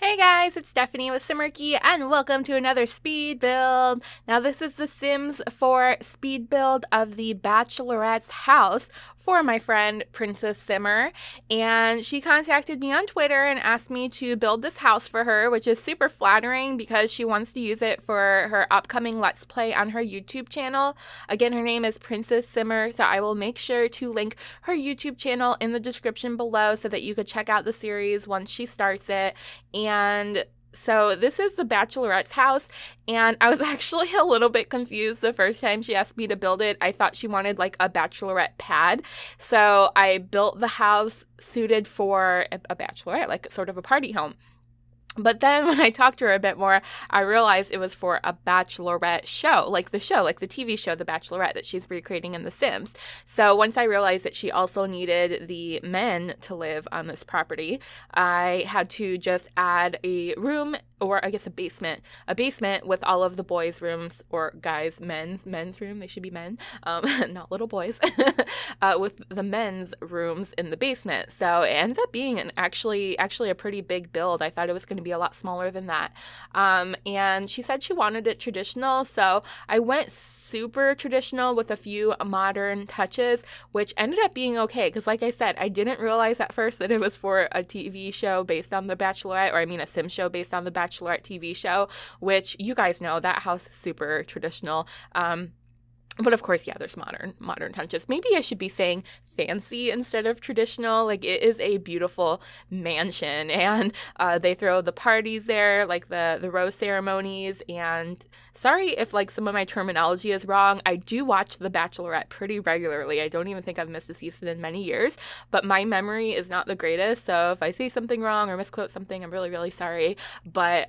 Hey guys, it's Stephanie with Simarchy, and welcome to another speed build. Now this is the Sims 4 speed build of the Bachelorette's house for my friend Princess Simmer, and she contacted me on Twitter and asked me to build this house for her, which is super flattering because she wants to use it for her upcoming Let's Play on her YouTube channel. Again, her name is Princess Simmer, so I will make sure to link her YouTube channel in the description below so that you could check out the series once she starts it. And so this is the Bachelorette's house, and I was actually a little bit confused the first time she asked me to build it. I thought she wanted like a bachelorette pad, so I built the house suited for a bachelorette, like sort of a party home. But then when I talked to her a bit more, I realized it was for a bachelorette show, like the TV show, The Bachelorette, that she's recreating in The Sims. So once I realized that she also needed the men to live on this property, I had to just add a room, or I guess a basement with all of the boys' rooms, or guys, men's room. They should be men, not little boys, with the men's rooms in the basement. So it ends up being actually a pretty big build. I thought it was going to be a lot smaller than that. And she said she wanted it traditional, so I went super traditional with a few modern touches, which ended up being okay, because like I said, I didn't realize at first that it was for a TV show based on The Bachelorette, or I mean a Sim show based on The Bachelorette TV show, which you guys know that house is super traditional. But of course, yeah, there's modern touches. Maybe I should be saying fancy instead of traditional. Like, it is a beautiful mansion, and they throw the parties there, like the rose ceremonies. And sorry if like some of my terminology is wrong. I do watch The Bachelorette pretty regularly. I don't even think I've missed a season in many years, but my memory is not the greatest. So if I say something wrong or misquote something, I'm really, really sorry. But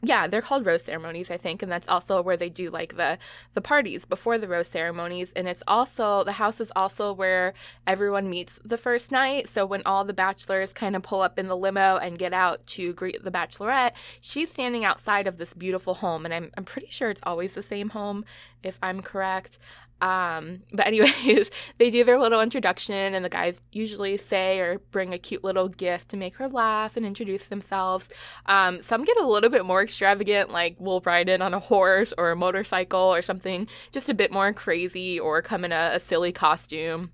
yeah, they're called rose ceremonies, I think, and that's also where they do like the parties before the rose ceremonies. And it's also, the house is also where everyone meets the first night. So when all the bachelors kind of pull up in the limo and get out to greet the bachelorette, she's standing outside of this beautiful home, and I'm pretty sure it's always the same home, if I'm correct. But anyways, they do their little introduction, and the guys usually say or bring a cute little gift to make her laugh and introduce themselves. Some get a little bit more extravagant, like we'll ride in on a horse or a motorcycle or something just a bit more crazy, or come in a silly costume,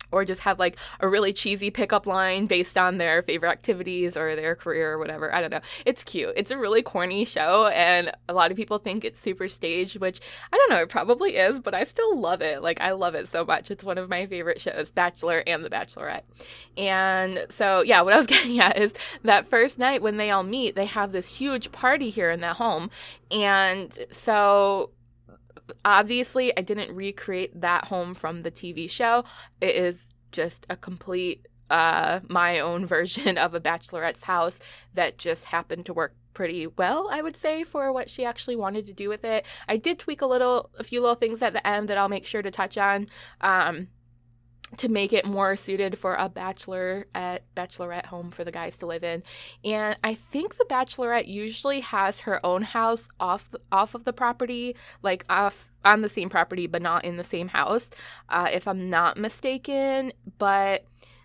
or just have like a really cheesy pickup line based on their favorite activities or their career or whatever. I don't know. It's cute. It's a really corny show, and a lot of people think it's super staged, which I don't know, it probably is, but I still love it. Like, I love it so much. It's one of my favorite shows, Bachelor and The Bachelorette. And so, yeah, what I was getting at is that first night when they all meet, they have this huge party here in that home. And so obviously, I didn't recreate that home from the TV show. It is just a complete, my own version of a bachelorette's house that just happened to work pretty well, I would say, for what she actually wanted to do with it. I did tweak a few little things at the end that I'll make sure to touch on, to make it more suited for a bachelorette home for the guys to live in. And I think the bachelorette usually has her own house off of the property, like off on the same property, but not in the same house, if I'm not mistaken. But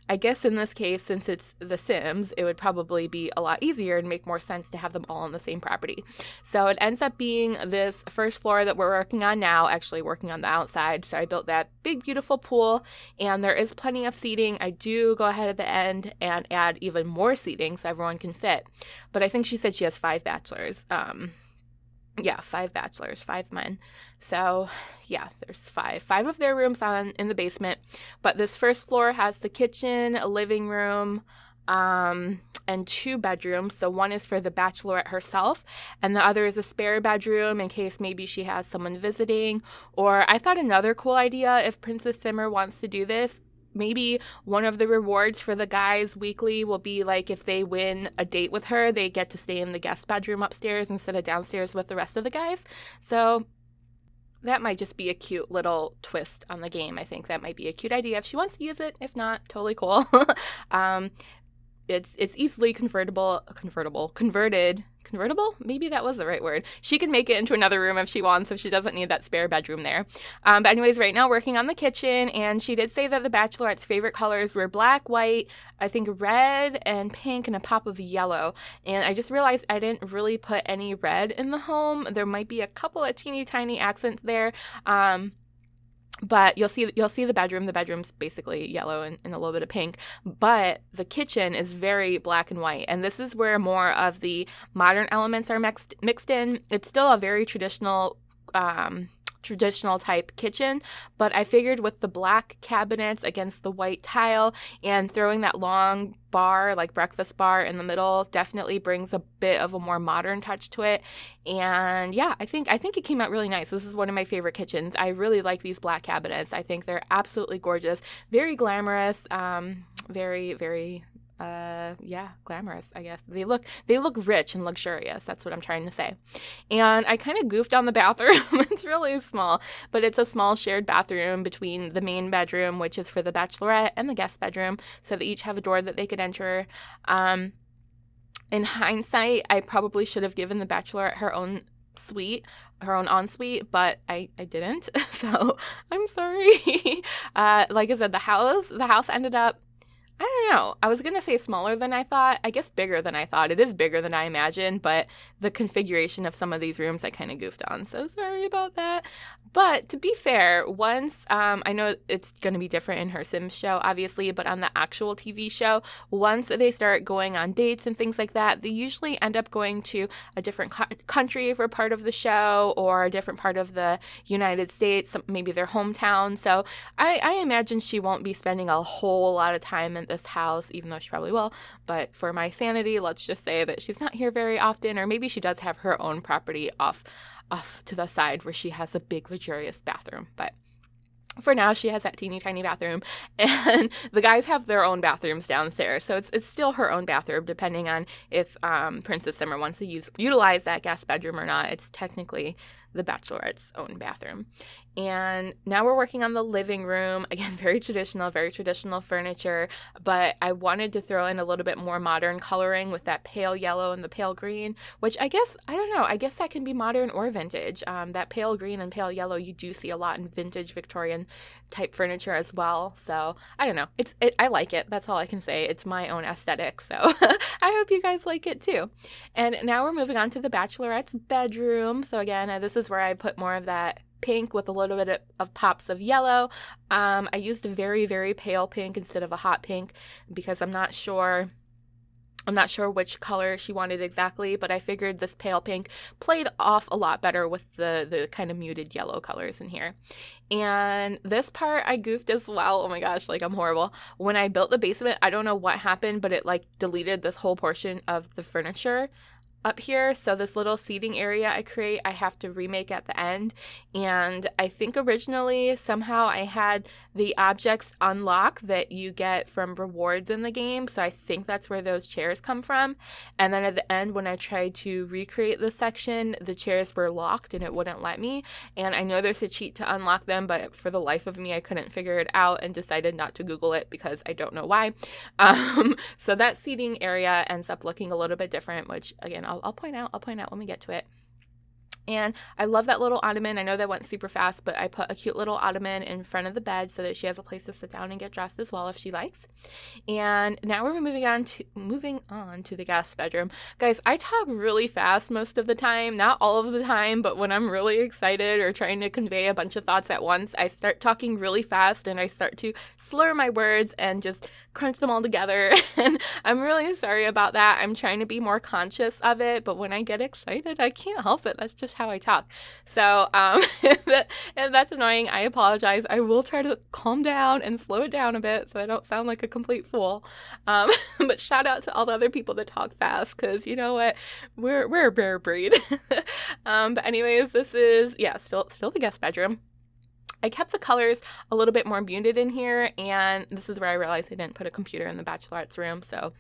I guess in this case, since it's The Sims, it would probably be a lot easier and make more sense to have them all on the same property. So it ends up being this first floor that we're working on now, actually working on the outside. So I built that big, beautiful pool, and there is plenty of seating. I do go ahead at the end and add even more seating so everyone can fit. But I think she said she has 5 bachelors. Yeah, 5 bachelors, 5 men. So yeah, there's 5 of their rooms in the basement. But this first floor has the kitchen, a living room, and 2 bedrooms. So one is for the bachelorette herself, and the other is a spare bedroom in case maybe she has someone visiting. Or I thought another cool idea, if Princess Simmer wants to do this, maybe one of the rewards for the guys weekly will be like if they win a date with her, they get to stay in the guest bedroom upstairs instead of downstairs with the rest of the guys. So that might just be a cute little twist on the game. I think that might be a cute idea if she wants to use it. If not, totally cool. it's easily convertible. Maybe that was the right word. She can make it into another room if she wants, if she doesn't need that spare bedroom there. But anyways, right now working on the kitchen, and she did say that the Bachelorette's favorite colors were black, white, I think red and pink, and a pop of yellow. And I just realized I didn't really put any red in the home. There might be a couple of teeny tiny accents there. But you'll see the bedroom. The bedroom's basically yellow and a little bit of pink. But the kitchen is very black and white. And this is where more of the modern elements are mixed in. It's still a very traditional type kitchen, but I figured with the black cabinets against the white tile and throwing that long bar, like breakfast bar in the middle, definitely brings a bit of a more modern touch to it. And yeah, I think it came out really nice. This is one of my favorite kitchens. I really like these black cabinets. I think they're absolutely gorgeous, very glamorous, very, very glamorous, I guess. They look rich and luxurious. That's what I'm trying to say. And I kind of goofed on the bathroom. It's really small, but it's a small shared bathroom between the main bedroom, which is for the Bachelorette, and the guest bedroom. So they each have a door that they could enter. In hindsight, I probably should have given the Bachelorette her own ensuite, but I didn't. So I'm sorry. Like I said, the house ended up, I don't know. I was going to say smaller than I thought. I guess bigger than I thought. It is bigger than I imagined, but the configuration of some of these rooms I kind of goofed on. So sorry about that. But to be fair, once, I know it's going to be different in her Sims show, obviously, but on the actual TV show, once they start going on dates and things like that, they usually end up going to a different country for part of the show, or a different part of the United States, maybe their hometown. So I imagine she won't be spending a whole lot of time in this house, even though she probably will. But for my sanity, let's just say that she's not here very often, or maybe she does have her own property off to the side where she has a big luxurious bathroom. But for now, she has that teeny tiny bathroom, and the guys have their own bathrooms downstairs. So it's still her own bathroom, depending on if Princess Simmer wants to utilize that guest bedroom or not. It's technically the Bachelorette's own bathroom. And now we're working on the living room. Again, very traditional furniture, but I wanted to throw in a little bit more modern coloring with that pale yellow and the pale green, which I guess that can be modern or vintage. That pale green and pale yellow, you do see a lot in vintage Victorian type furniture as well. So I don't know. I like it. That's all I can say. It's my own aesthetic. So I hope you guys like it too. And now we're moving on to the Bachelorette's bedroom. So again, this is where I put more of that pink with a little bit of pops of yellow. I used a very, very pale pink instead of a hot pink because I'm not sure which color she wanted exactly, but I figured this pale pink played off a lot better with the kind of muted yellow colors in here. And this part I goofed as well. Oh my gosh, like I'm horrible. When I built the basement, I don't know what happened, but it like deleted this whole portion of the furniture up here. So this little seating area I have to remake at the end. And I think originally somehow I had the objects unlock that you get from rewards in the game. So I think that's where those chairs come from. And then at the end, when I tried to recreate this section, the chairs were locked and it wouldn't let me. And I know there's a cheat to unlock them, but for the life of me, I couldn't figure it out and decided not to Google it because I don't know why. So that seating area ends up looking a little bit different, which again, I'll point out when we get to it. And I love that little ottoman. I know that went super fast, but I put a cute little ottoman in front of the bed so that she has a place to sit down and get dressed as well if she likes. And now we're moving on to the guest bedroom. Guys, I talk really fast most of the time, not all of the time, but when I'm really excited or trying to convey a bunch of thoughts at once, I start talking really fast and I start to slur my words and just crunch them all together. And I'm really sorry about that. I'm trying to be more conscious of it, but when I get excited, I can't help it. That's just how I talk. So if that's annoying, I apologize. I will try to calm down and slow it down a bit so I don't sound like a complete fool. But shout out to all the other people that talk fast, because you know what, we're a rare breed. But anyways, this is still the guest bedroom. I kept the colors a little bit more muted in here, and this is where I realized I didn't put a computer in the Bachelorette's room, so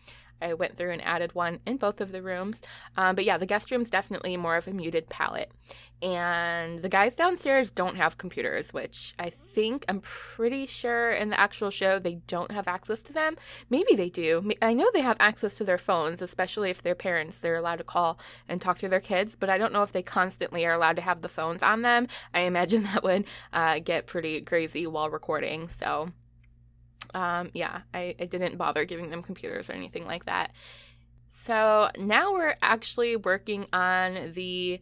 I went through and added one in both of the rooms. But yeah, the guest room's definitely more of a muted palette. And the guys downstairs don't have computers, which I'm pretty sure in the actual show they don't have access to them. Maybe they do. I know they have access to their phones, especially if they're parents. They're allowed to call and talk to their kids, but I don't know if they constantly are allowed to have the phones on them. I imagine that would get pretty crazy while recording. So yeah, I didn't bother giving them computers or anything like that. So now we're actually working on the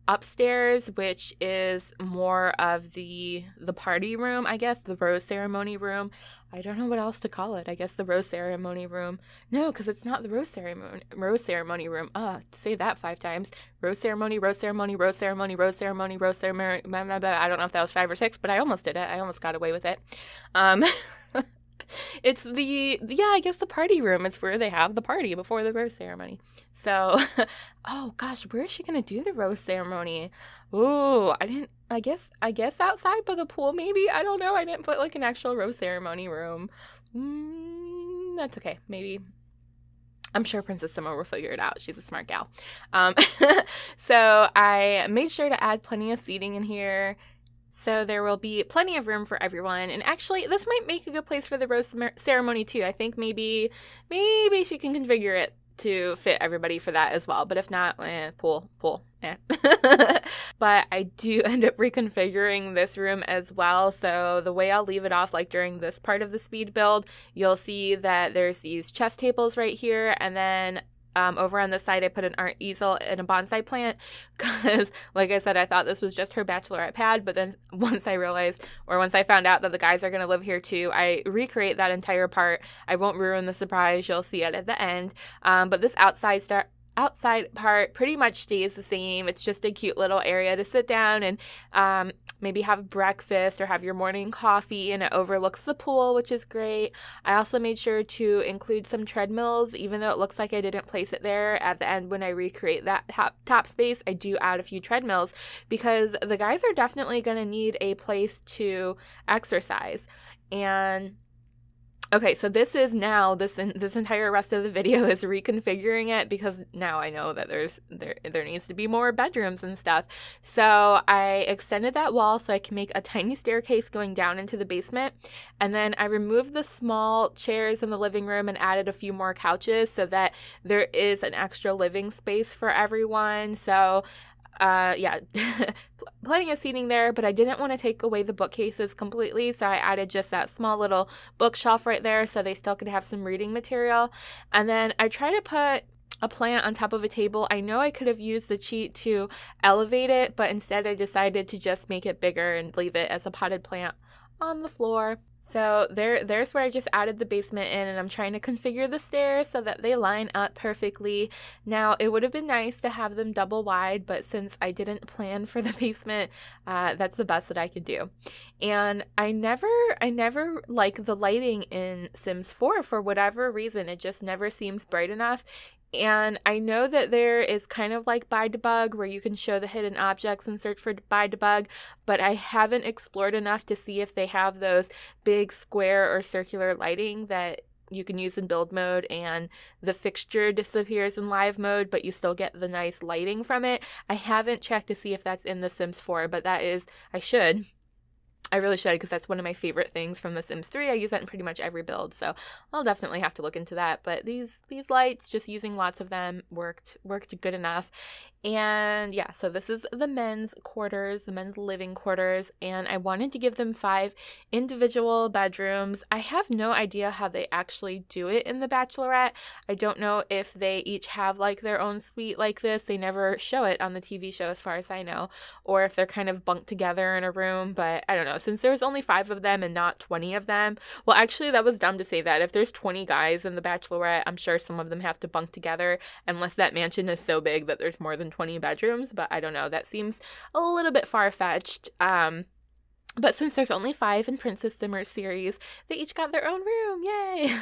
upstairs, which is more of the party room, I guess, the rose ceremony room. I don't know what else to call it. I guess the rose ceremony room. No, because it's not the rose ceremony room. Say that 5 times. Rose ceremony, rose ceremony, rose ceremony, rose ceremony, rose ceremony. Blah, blah, blah. I don't know if that was 5 or 6, but I almost did it. I almost got away with it. It's I guess the party room. It's where they have the party before the rose ceremony. So, oh gosh, where is she going to do the rose ceremony? Ooh, I guess outside by the pool maybe? I don't know. I didn't put like an actual rose ceremony room. That's okay. Maybe. I'm sure Princess Simmer will figure it out. She's a smart gal. So I made sure to add plenty of seating in here. So there will be plenty of room for everyone. And actually, this might make a good place for the rose ceremony too. I think maybe she can configure it to fit everybody for that as well. But if not, pool. But I do end up reconfiguring this room as well. So the way I'll leave it off, like during this part of the speed build, you'll see that there's these chess tables right here. And then over on this side, I put an art easel and a bonsai plant because, like I said, I thought this was just her bachelorette pad. But then once I found out that the guys are going to live here too, I recreate that entire part. I won't ruin the surprise. You'll see it at the end. But this outside part pretty much stays the same. It's just a cute little area to sit down and maybe have breakfast or have your morning coffee, and it overlooks the pool, which is great. I also made sure to include some treadmills, even though it looks like I didn't place it there. At the end, when I recreate that top space, I do add a few treadmills because the guys are definitely going to need a place to exercise. And okay, so this is now, this entire rest of the video is reconfiguring it because now I know that there needs to be more bedrooms and stuff. So I extended that wall so I can make a tiny staircase going down into the basement. And then I removed the small chairs in the living room and added a few more couches so that there is an extra living space for everyone. So yeah, plenty of seating there, but I didn't want to take away the bookcases completely, so I added just that small little bookshelf right there so they still could have some reading material. And then I try to put a plant on top of a table. I know I could have used the cheat to elevate it, but instead I decided to just make it bigger and leave it as a potted plant on the floor. So there's where I just added the basement in, and I'm trying to configure the stairs so that they line up perfectly. Now, it would have been nice to have them double wide, but since I didn't plan for the basement, that's the best that I could do. And I never like the lighting in Sims 4 for whatever reason. It just never seems bright enough. And I know that there is kind of like by debug where you can show the hidden objects and search for by debug, but I haven't explored enough to see if they have those big square or circular lighting that you can use in build mode and the fixture disappears in live mode, but you still get the nice lighting from it. I haven't checked to see if that's in The Sims 4, but I should. I really should, because that's one of my favorite things from The Sims 3. I use that in pretty much every build, so I'll definitely have to look into that. But these lights, just using lots of them, worked good enough. And yeah, so this is the men's quarters, the men's living quarters, and I wanted to give them 5 individual bedrooms. I have no idea how they actually do it in The Bachelorette. I don't know if they each have like their own suite like this. They never show it on the TV show as far as I know, or if they're kind of bunked together in a room, but I don't know. Since there was only 5 of them and not 20 of them, well, actually that was dumb to say that. If there's 20 guys in The Bachelorette, I'm sure some of them have to bunk together unless that mansion is so big that there's more than 20 bedrooms, but I don't know. That seems a little bit far-fetched. But since there's only 5 in Princess Simmer's series, they each got their own room. Yay!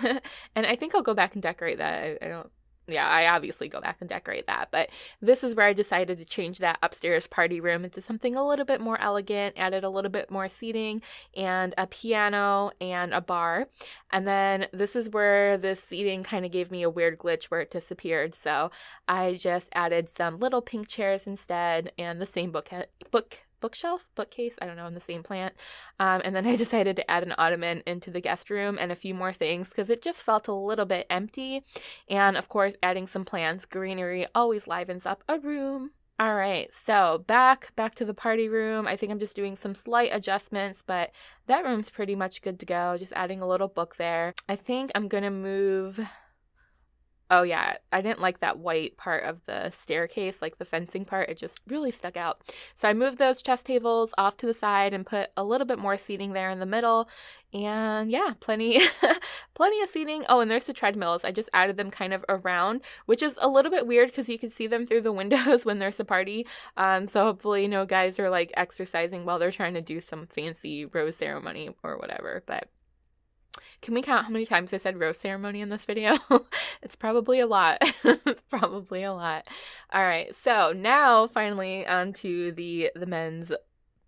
And I think I'll go back and decorate that. I don't yeah, I obviously go back and decorate that. But this is where I decided to change that upstairs party room into something a little bit more elegant, added a little bit more seating and a piano and a bar. And then this is where this seating kind of gave me a weird glitch where it disappeared. So I just added some little pink chairs instead and the same bookcase, I don't know, in the same plant. And then I decided to add an ottoman into the guest room and a few more things because it just felt a little bit empty. And of course, adding some plants, greenery always livens up a room. All right, so back to the party room. I think I'm just doing some slight adjustments, but that room's pretty much good to go. Just adding a little book there. I think I'm gonna move... Oh yeah, I didn't like that white part of the staircase, like the fencing part. It just really stuck out. So I moved those chess tables off to the side and put a little bit more seating there in the middle. And yeah, plenty of seating. Oh, and there's the treadmills. I just added them kind of around, which is a little bit weird because you can see them through the windows when there's a party. So hopefully, guys are like exercising while they're trying to do some fancy rose ceremony or whatever. But can we count how many times I said rose ceremony in this video? It's probably a lot. It's probably a lot. All right, so now finally onto the men's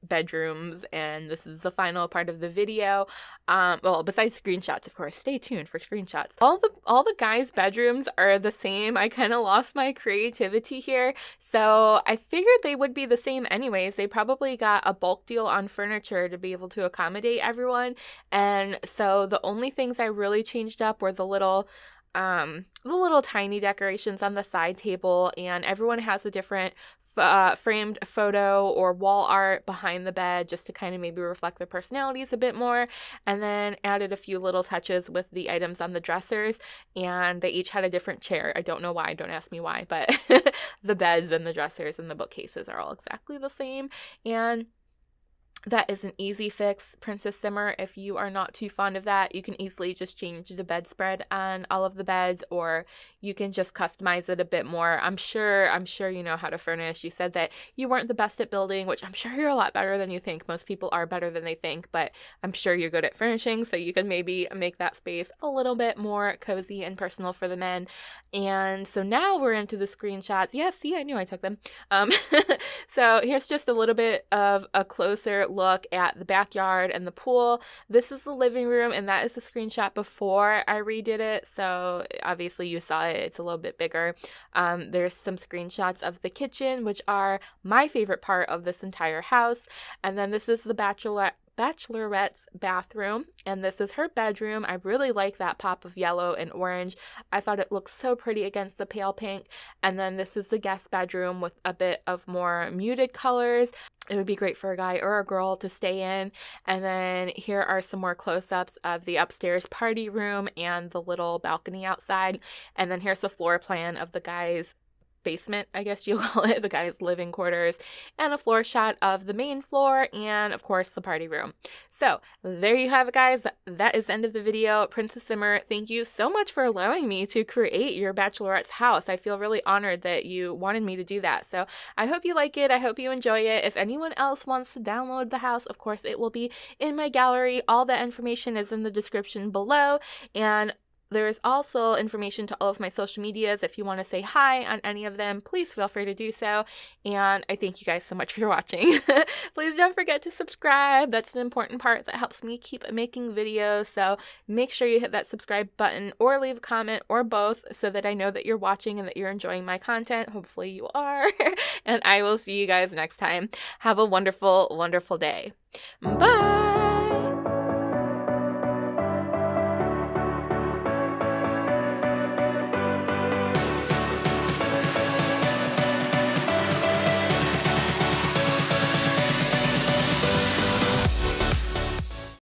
bedrooms, and this is the final part of the video. Well, besides screenshots, of course, stay tuned for screenshots. All the guys' bedrooms are the same. I kind of lost my creativity here, so I figured they would be the same anyways. They probably got a bulk deal on furniture to be able to accommodate everyone, and so the only things I really changed up were the little tiny decorations on the side table, and everyone has a different framed photo or wall art behind the bed just to kind of maybe reflect their personalities a bit more, and then added a few little touches with the items on the dressers, and they each had a different chair. I don't know why, don't ask me why, but the beds and the dressers and the bookcases are all exactly the same, and that is an easy fix, Princess Simmer. If you are not too fond of that, you can easily just change the bedspread on all of the beds, or you can just customize it a bit more. I'm sure you know how to furnish. You said that you weren't the best at building, which I'm sure you're a lot better than you think. Most people are better than they think, but I'm sure you're good at furnishing, so you can maybe make that space a little bit more cozy and personal for the men. And so now we're into the screenshots. Yeah, see, I knew I took them. So here's just a little bit of a closer look at the backyard and the pool. This is the living room, and that is a screenshot before I redid it, so obviously you saw it. It's a little bit bigger. There's some screenshots of the kitchen, which are my favorite part of this entire house, and then this is the Bachelorette's bathroom, and this is her bedroom. I really like that pop of yellow and orange. I thought it looked so pretty against the pale pink. And then this is the guest bedroom with a bit of more muted colors. It would be great for a guy or a girl to stay in. And then here are some more close-ups of the upstairs party room and the little balcony outside. And then here's the floor plan of the guy's basement, I guess you'll call it, the guy's living quarters, and a floor shot of the main floor, and of course the party room. So there you have it, guys. That is the end of the video. Princess Simmer, thank you so much for allowing me to create your bachelorette's house. I feel really honored that you wanted me to do that. So I hope you like it. I hope you enjoy it. If anyone else wants to download the house, of course it will be in my gallery. All the information is in the description below, and there's also information to all of my social medias. If you want to say hi on any of them, please feel free to do so. And I thank you guys so much for watching. Please don't forget to subscribe. That's an important part that helps me keep making videos. So make sure you hit that subscribe button or leave a comment or both so that I know that you're watching and that you're enjoying my content. Hopefully you are. And I will see you guys next time. Have a wonderful, wonderful day. Bye!